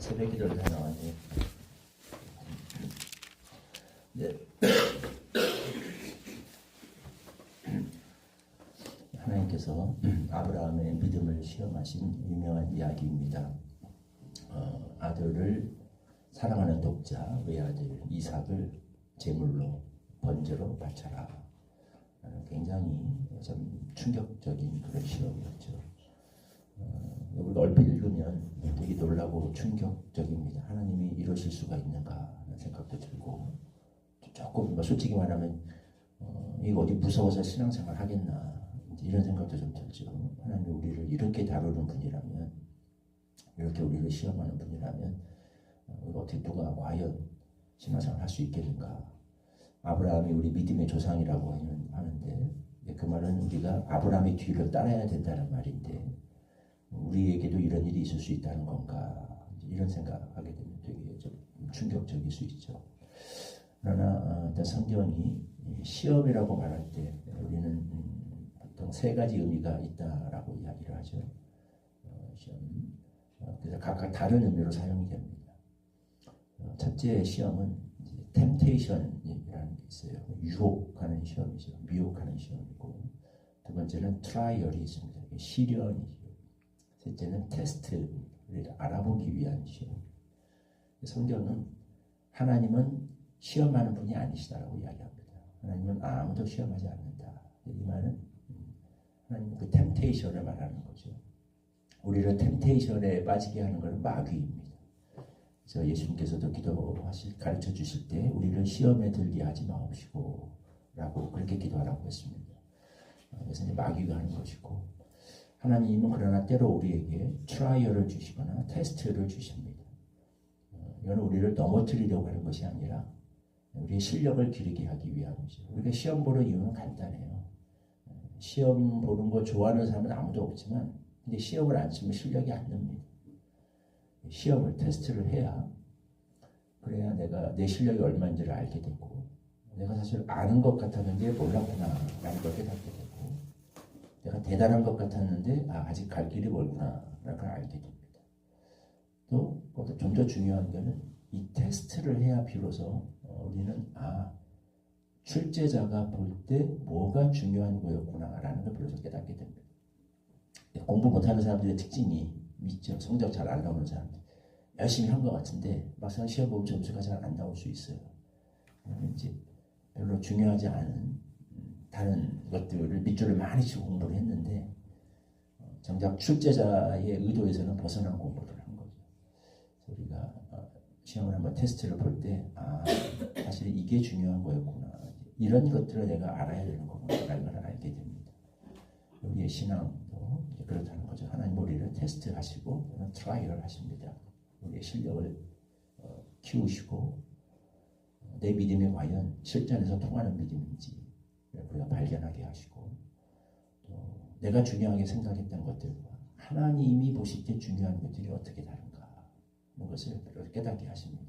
새벽 기도를 다 나왔네요. 네. 하나님께서 아브라함의 믿음을 시험하신 유명한 이야기입니다. 아들을 사랑하는 독자 외아들 이삭을 제물로 번제로 바쳐라. 굉장히 좀 충격적인 그런 시험이었죠. 우리가 얼핏 읽으면 되게 놀라고 충격적입니다. 하나님이 이러실 수가 있는가 하는 생각도 들고, 조금 솔직히 말하면 이거 어디 무서워서 신앙생활 하겠나 이런 생각도 좀 들죠. 하나님이 우리를 이렇게 다루는 분이라면, 이렇게 우리를 시험하는 분이라면 어떻게 누가 과연 신앙생활 할 수 있겠는가. 아브라함이 우리 믿음의 조상이라고 하는데 그 말은 우리가 아브라함의 뒤를 따라야 된다는 말인데, 우리에게도 이런 일이 있을 수 있다는 건가, 이런 생각하게 되면 되게 좀 충격적일 수 있죠. 그러나 일단 성경이 시험이라고 말할 때 우리는 보통 세 가지 의미가 있다라고 이야기를 하죠. 시험. 그래서 각각 다른 의미로 사용이 됩니다. 첫째 시험은 템테이션이라는 게 있어요. 유혹하는 시험이죠. 미혹하는 시험이고, 두 번째는 트라이얼이 있습니다. 시련이죠. 셋째는 테스트를 알아보기 위한 시험. 성경은 하나님은 시험하는 분이 아니시다라고 이야기합니다. 하나님은 아무도 시험하지 않는다. 이 말은 하나님은 그 템테이션을 말하는 거죠. 우리를 템테이션에 빠지게 하는 것은 마귀입니다. 그래서 예수님께서도 가르쳐 주실 때 우리를 시험에 들게 하지 마옵시고 라고 그렇게 기도하라고 했습니다. 그래서 이제 마귀가 하는 것이고, 하나님은 그러나 때로 우리에게 트라이얼을 주시거나 테스트를 주십니다. 이건 우리를 넘어뜨리려고 하는 것이 아니라 우리의 실력을 기르게 하기 위함이죠. 우리가 시험 보는 이유는 간단해요. 시험 보는 거 좋아하는 사람은 아무도 없지만, 근데 시험을 안 치면 실력이 안 납니다. 시험을 테스트를 해야, 그래야 내가 내 실력이 얼마인지를 알게 되고, 내가 사실 아는 것 같았는데 몰랐구나 라는 걸 깨닫게 되고, 내가 대단한 것 같았는데 아직 갈 길이 멀구나 라는 걸 알게 됩니다. 또 좀 더 중요한 거는 이 테스트를 해야 비로소 우리는 출제자가 볼 때 뭐가 중요한 거였구나 라는 걸 비로소 깨닫게 됩니다. 공부 못하는 사람들의 특징이 있죠. 성적 잘 안 나오는 사람들. 열심히 한 것 같은데 막상 시험 보면 점수가 잘 안 나올 수 있어요. 이제 별로 중요하지 않은 다른 것들을 밑줄을 많이 치고 공부를 했는데 정작 출제자의 의도에서는 벗어난 공부를 한 거죠. 그래서 우리가 시험을 한번 테스트를 볼 때 사실 이게 중요한 거였구나, 이런 것들을 내가 알아야 되는 거구나라는 걸 알게 됩니다. 우리의 신앙도 그렇다는 거죠. 하나님 우리를 테스트하시고 트라이얼 하십니다. 우리의 실력을 키우시고 내 믿음이 과연 실전에서 통하는 믿음인지 우리가 발견하게 하시고, 또 내가 중요하게 생각했던 것들과 하나님이 보실 때 중요한 것들이 어떻게 다른가 하는 것을 깨닫게 하십니다.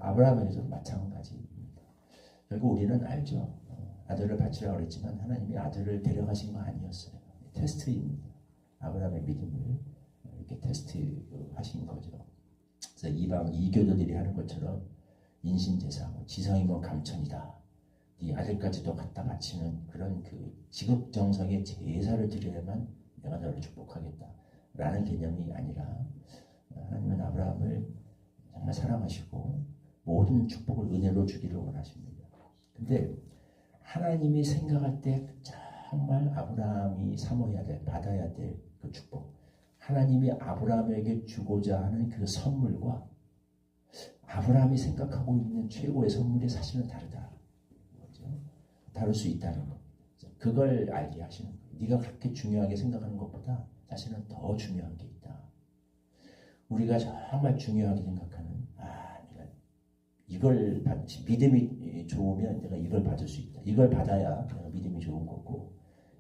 아브라함에게도 마찬가지입니다. 결국 우리는 알죠. 아들을 바치라고 그랬지만 하나님이 아들을 데려가신 거 아니었어요. 테스트입니다. 아브라함의 믿음을 이렇게 테스트하신 거죠. 그래서 이방 이교도들이 하는 것처럼 인신제사, 지성이면 감천이다, 네 아들까지도 갖다 바치는 그런 그 지극정성의 제사를 드려야만 내가 너를 축복하겠다 라는 개념이 아니라, 하나님은 아브라함을 정말 사랑하시고 모든 축복을 은혜로 주기를 원하십니다. 근데 하나님이 생각할 때 정말 아브라함이 사모해야 될, 받아야 될 그 축복, 하나님이 아브라함에게 주고자 하는 그 선물과 아브라함이 생각하고 있는 최고의 선물이 사실은 다르다. 다를 수 있다는 것. 그걸 알게 하시는 거예요. 네가 그렇게 중요하게 생각하는 것보다 사실은 더 중요한 게 있다. 우리가 정말 중요하게 생각하는, 내가 이걸 믿음이 좋으면 내가 이걸 받을 수 있다. 이걸 받아야 내가 믿음이 좋은 거고,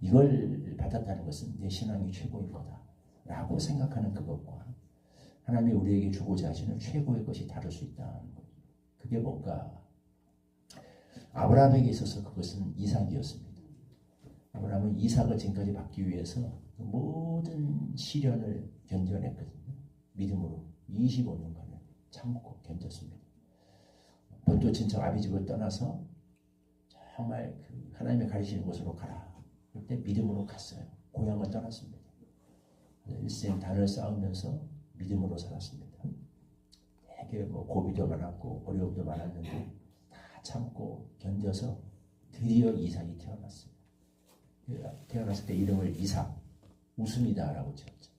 이걸 받았다는 것은 내 신앙이 최고인 거다 라고 생각하는 그것과 하나님이 우리에게 주고자 하시는 최고의 것이 다를 수 있다는 거예요. 그게 뭔가? 아브라함에게 있어서 그것은 이삭이었습니다. 아브라함은 이삭을 지금까지 받기 위해서 모든 시련을 견뎌냈거든요. 믿음으로. 25년간을 참고 견뎠습니다. 본토 친척 아비 집을 떠나서 정말 그 하나님의 가르치는 곳으로 가라. 그때 믿음으로 갔어요. 고향을 떠났습니다. 일생 단을 쌓으면서 믿음으로 살았습니다. 되게 뭐 고비도 많았고 어려움도 많았는데 다 참고 견뎌서 드디어 이삭이 태어났어요. 태어났을 때 이름을 이삭, 웃음이다라고 지었죠.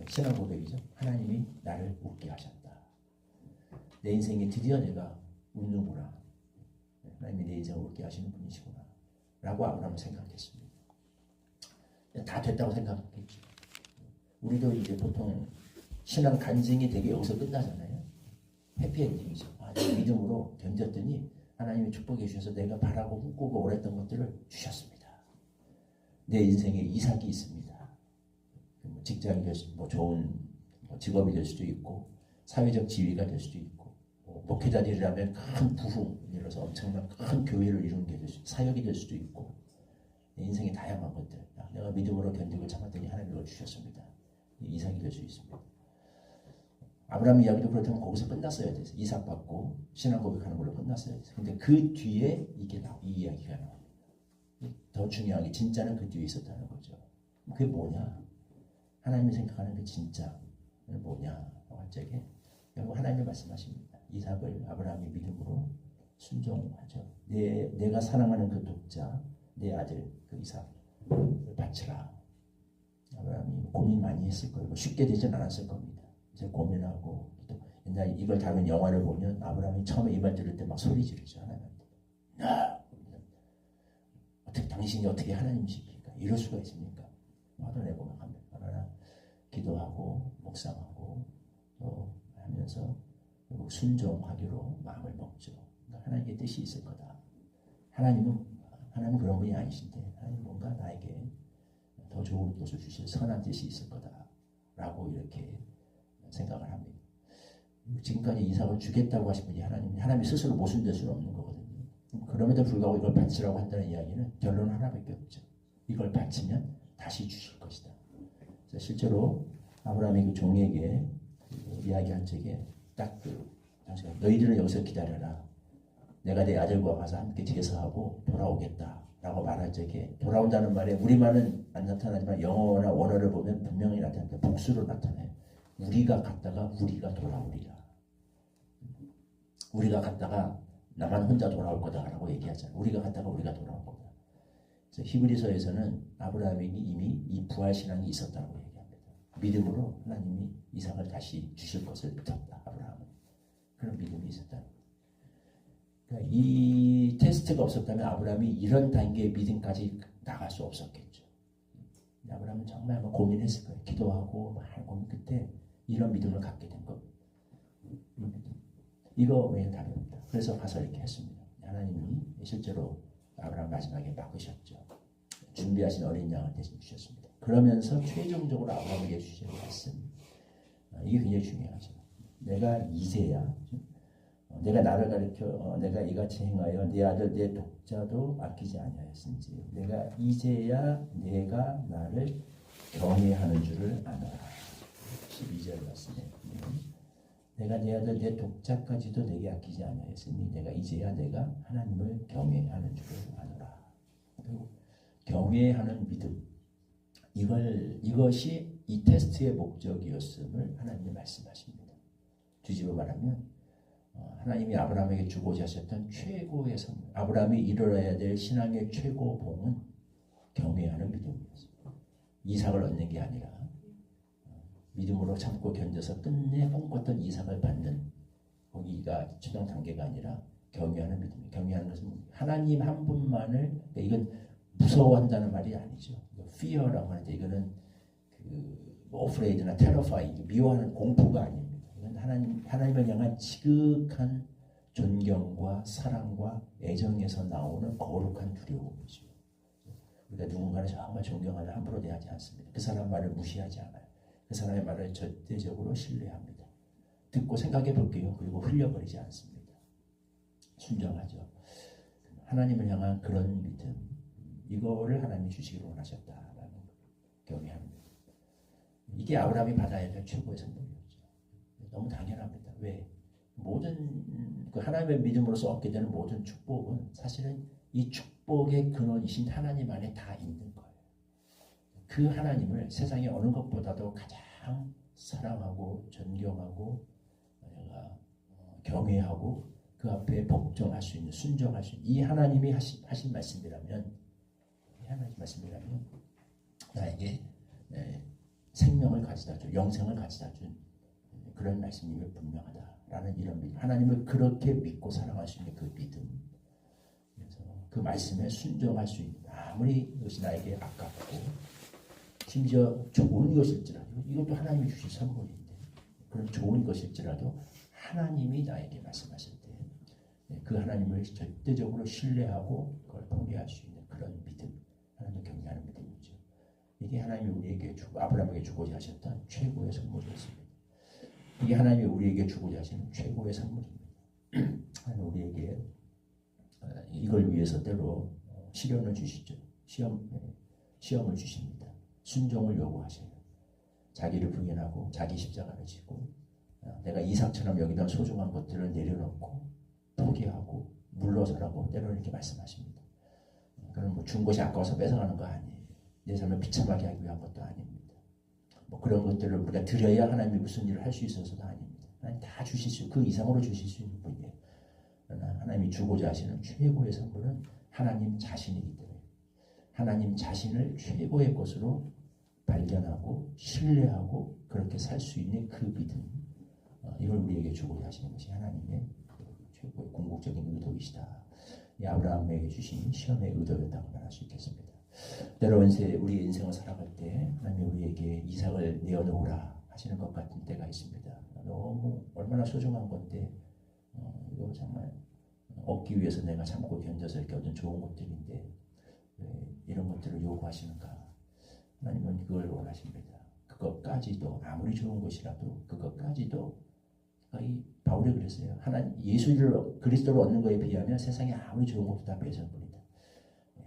신앙 고백이죠. 하나님이 나를 웃게 하셨다. 내 인생에 드디어 내가 웃는구나. 하나님이 내 인생을 웃게 하시는 분이시구나. 라고 아브라함은 생각했습니다. 다 됐다고 생각했죠. 우리도 이제 보통 신앙 간증이 되게 여기서 끝나잖아요. 해피엔딩이죠. 내 믿음으로 견뎠더니 하나님이 축복해 주셔서 내가 바라고 꿈꾸고 원했던 것들을 주셨습니다. 내 인생에 이삭이 있습니다. 직장이 될 수, 좋은 직업이 될 수도 있고 사회적 지위가 될 수도 있고 목회자들이라면 큰 부흥, 예를 들어서 엄청난 큰 교회를 이루는 게 될 수 있고 사역이 될 수도 있고 내 인생의 다양한 것들 내가 믿음으로 견디고 참았더니 하나님이 그걸 주셨습니다. 이삭이 될 수 있습니다. 아브라함 이야기도 그렇다면 거기서 끝났어야 돼요. 이삭 받고 신앙 고백하는 걸로 끝났어야 돼요. 근데 그 뒤에 이 이야기가 나옵니다. 더 중요한 게 진짜는 그 뒤에 있었다는 거죠. 그게 뭐냐? 하나님이 생각하는 그 진짜는 뭐냐? 갑자기 결국 하나님이 말씀하십니다. 이삭을 아브라함이 믿음으로 순종하죠. 내가 사랑하는 그 독자, 내 아들 그 이삭을 바치라. 아브라함이 고민 많이 했을 거예요. 쉽게 되진 않았을 겁니다. 이제 고민하고 또 옛날 이걸 다룬 영화를 보면 아브라함이 처음에 이 말 들을 때 막 소리 지르죠. 하나님한테. 어떻게 당신이 어떻게 하나님이십니까? 이럴 수가 있습니까? 화도 내고 막 합니다. 그러나 기도하고 묵상하고 또 하면서 순종하기로 마음을 먹죠. 그러니까 하나님의 뜻이 있을 거다. 하나님은 그런 분이 아니신데 하나님 뭔가 나에게 더 좋은 것을 주실 선한 뜻이 있을 거다라고 이렇게 생각을 합니다. 지금까지 이삭을 주겠다고 하신 분이 하나님이 스스로 모순될 수는 없는 거거든요. 그럼에도 불구하고 이걸 바치라고 한다는 이야기는 결론 하나밖에 없죠. 이걸 바치면 다시 주실 것이다. 실제로 아브라함이 그 종에게 이야기한 적에 딱 너희들은 여기서 기다려라. 내가 내 아들과 가서 함께 제사하고 돌아오겠다. 라고 말할 적에 돌아온다는 말에 우리말은 안 나타나지만 영어나 원어를 보면 분명히 나타납니다. 복수로 나타나요. 우리가 갔다가 우리가 돌아오리라. 우리가 갔다가 나만 혼자 돌아올 거다라고 얘기하잖아요. 우리가 갔다가 우리가 돌아올 거다. 히브리서에서는 아브라함이 이미 이 부활신앙이 있었다고 얘기합니다. 믿음으로 하나님이 이삭을 다시 주실 것을 믿었다. 아브라함은. 그런 믿음이 있었다. 그러니까 이 테스트가 없었다면 아브라함이 이런 단계의 믿음까지 나갈 수 없었겠죠. 아브라함은 정말 고민했을 거예요. 기도하고 많은 고민 끝에 이런 믿음을 갖게 된 겁니다. 이거 외에는 답이 없다. 그래서 가서 이렇게 했습니다. 하나님이 실제로 아브라함 마지막에 막으셨죠. 준비하신 어린 양을 대신 주셨습니다. 그러면서 최종적으로 아브라함에게 주신 말씀, 이게 굉장히 중요하죠. 내가 이제야 내가 나를 가리켜 내가 이같이 행하여 네 아들 내 독자도 아끼지 아니하였은지 내가 이제야 내가 나를 경외하는 줄을 아노라. 12절 말씀에 내가 네 아들 내 독자까지도 내게 아끼지 아니하였으니 내가 이제야 내가 하나님을 경외하는 줄을 아노라. 그리고 경외하는 믿음, 이것이 이 테스트의 목적이었음을 하나님이 말씀하십니다. 뒤집어 말하면 하나님이 아브라함에게 주고자 하셨던 최고의 선물, 아브라함이 이뤄야 될 신앙의 최고 봉은 경외하는 믿음이었습니다. 이삭을 얻는 게 아니라 믿음으로 참고 견뎌서 끝내 꿈꿨던 이삭을 받는, 거기가 최종 단계가 아니라 경외하는 믿음이에요. 경외하는 것은 하나님 한 분만을, 이건 무서워한다는 말이 아니죠. fear라고 하는데 이거는 afraid나 terrify, 미워하는 공포가 아닙니다. 이건 하나님을 향한 지극한 존경과 사랑과 애정에서 나오는 거룩한 두려움이죠. 우리가 누군가를 정말 존경하면 함부로 대하지 않습니다. 그 사람 말을 무시하지 않아요. 그 사람의 말을 절대적으로 신뢰합니다. 듣고 생각해 볼게요. 그리고 흘려버리지 않습니다. 순종하죠. 하나님을 향한 그런 믿음, 이거를 하나님이 주시기로 원하셨다라는 경외합니다. 이게 아브라함이 받아야 될 최고의 선물이었죠. 너무 당연합니다. 왜? 모든 그 하나님의 믿음으로서 얻게 되는 모든 축복은 사실은 이 축복의 근원이신 하나님 안에 다 있는 거예요. 그 하나님을 세상의 어느 것보다도 가장 사랑하고 존경하고 내가 경외하고 그 앞에 복종할 수 있는, 순종할 수 있는 이 하나님이 하신 말씀이라면, 이 하나님 말씀이라면 나에게 생명을 가져다 준, 영생을 가져다 준 그런 말씀임이 분명하다라는 이런 믿음, 하나님을 그렇게 믿고 사랑할 수 있는 그 믿음, 그래서 그 말씀에 순종할 수 있는, 아무리 이것이 나에게 아깝고 심지어 좋은 것일지라도, 이것도 하나님이 주신 선물인데 그런 좋은 것일지라도 하나님이 나에게 말씀하실 때 그 하나님을 절대적으로 신뢰하고 그걸 포기할 수 있는 그런 믿음, 하나님을 경외하는 믿음이죠. 이게 하나님이 우리에게 아브라함에게 주고자 하셨던 최고의 선물이었습니다. 이게 하나님이 우리에게 주고자 하시는 최고의 선물입니다. 하나님 우리에게 이걸 위해서 때로 시련을 주시죠. 시험을 주십니다. 순종을 요구하셔요. 자기를 부인하고 자기 십자가를 지고 내가 이삭처럼 여기다 소중한 것들을 내려놓고 포기하고 물러서라고 때로는 이렇게 말씀하십니다. 그럼 뭐 준 것이 아까워서 뺏어가는 거 아니에요. 내 삶을 비참하게 하기 위한 것도 아닙니다. 뭐 그런 것들을 우리가 드려야 하나님이 무슨 일을 할 수 있어서도 아닙니다. 하나님 다 주실 수, 그 이상으로 주실 수 있는 분이에요. 그러나 하나님이 주고자 하시는 최고의 선물은 하나님 자신이기 때문에 하나님 자신을 최고의 것으로 발견하고 신뢰하고 그렇게 살 수 있는 그 믿음, 이걸 우리에게 주고자 하시는 것이 하나님의 최고의 궁극적인 의도이시다. 이 아브라함에게 주신 시험의 의도였다고 말할 수 있겠습니다. 때로는 우리 인생을 살아갈 때 하나님이 우리에게 이삭을 내어놓으라 하시는 것 같은 때가 있습니다. 너무 얼마나 소중한 건데 이거 정말 얻기 위해서 내가 참고 견뎌서 이렇게 얻은 좋은 것들인데 왜 이런 것들을 요구하시는가? 하나님은 그걸 원하십니다. 그것까지도 아무리 좋은 것이라도 그것까지도 거의 바울이 그랬어요. 하나님 예수를 그리스도를 얻는 것에 비하면 세상에 아무리 좋은 것도 다 배설물이다.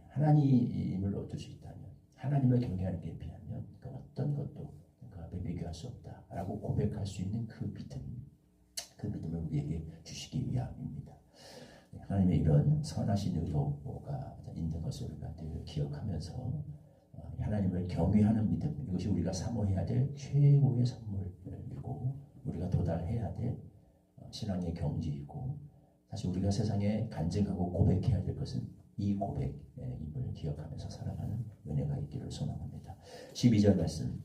하나님을 얻을 수 있다면, 하나님을 경외하는 게 비하면 그 어떤 것도 그 앞에 비교할 수 없다라고 고백할 수 있는 그 믿음, 그 믿음을 우리에게 주시기 위함입니다. 하나님의 이런 선하신 의도가 있는 것을 우리가 늘 기억하면서 하나님을 경외하는 믿음, 이것이 우리가 사모해야 될 최고의 선물이고 우리가 도달해야 될 신앙의 경지이고, 사실 우리가 세상에 간증하고 고백해야 될 것은 이 고백임을 기억하면서 살아가는 은혜가 있기를 소망합니다. 12절 말씀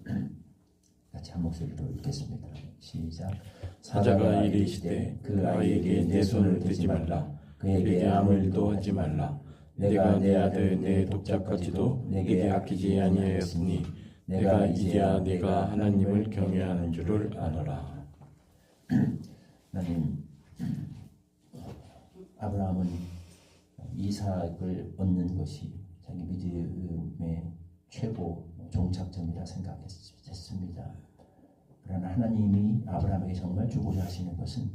같이 한 목소리로 읽겠습니다. 시작. 사자가 이르시되 그 아이에게 내 손을 대지 말라. 그에게 아무 일도 하지 말라. 내가 내 아들 내 독자까지도 내게 아끼지 아니하였으니 내가 이제야 네가 하나님을 경외하는 줄을 아노라. 하나님, 아브라함은 이삭을 얻는 것이 자기 믿음의 최고 종착점이라 생각했습니다. 그러나 하나님이 아브라함에게 정말 주고자 하시는 것은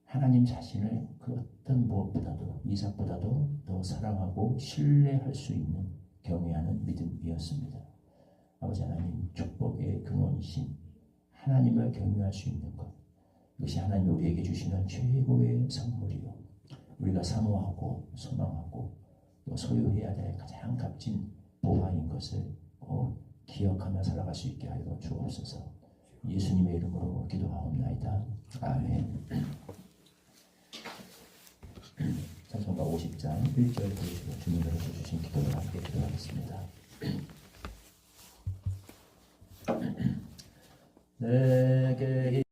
하나님 자신을 그 어떤 무엇보다도 이삭보다도 더 사랑하고 신뢰할 수 있는 경외하는 믿음이었습니다. 아버지 하나님, 축복의 근원이신 하나님을 경외할 수 있는 것, 이것이 하나님이 우리에게 주시는 최고의 선물이요, 우리가 사모하고 소망하고 또 소유해야 될 가장 값진 보화인 것을 꼭 기억하며 살아갈 수 있게 하여 주옵소서. 예수님의 이름으로 기도하옵나이다. 아멘. 찬송가 50장 1절 부르시고 주님께서 주신 기도를 함께 기도하겠습니다. 내게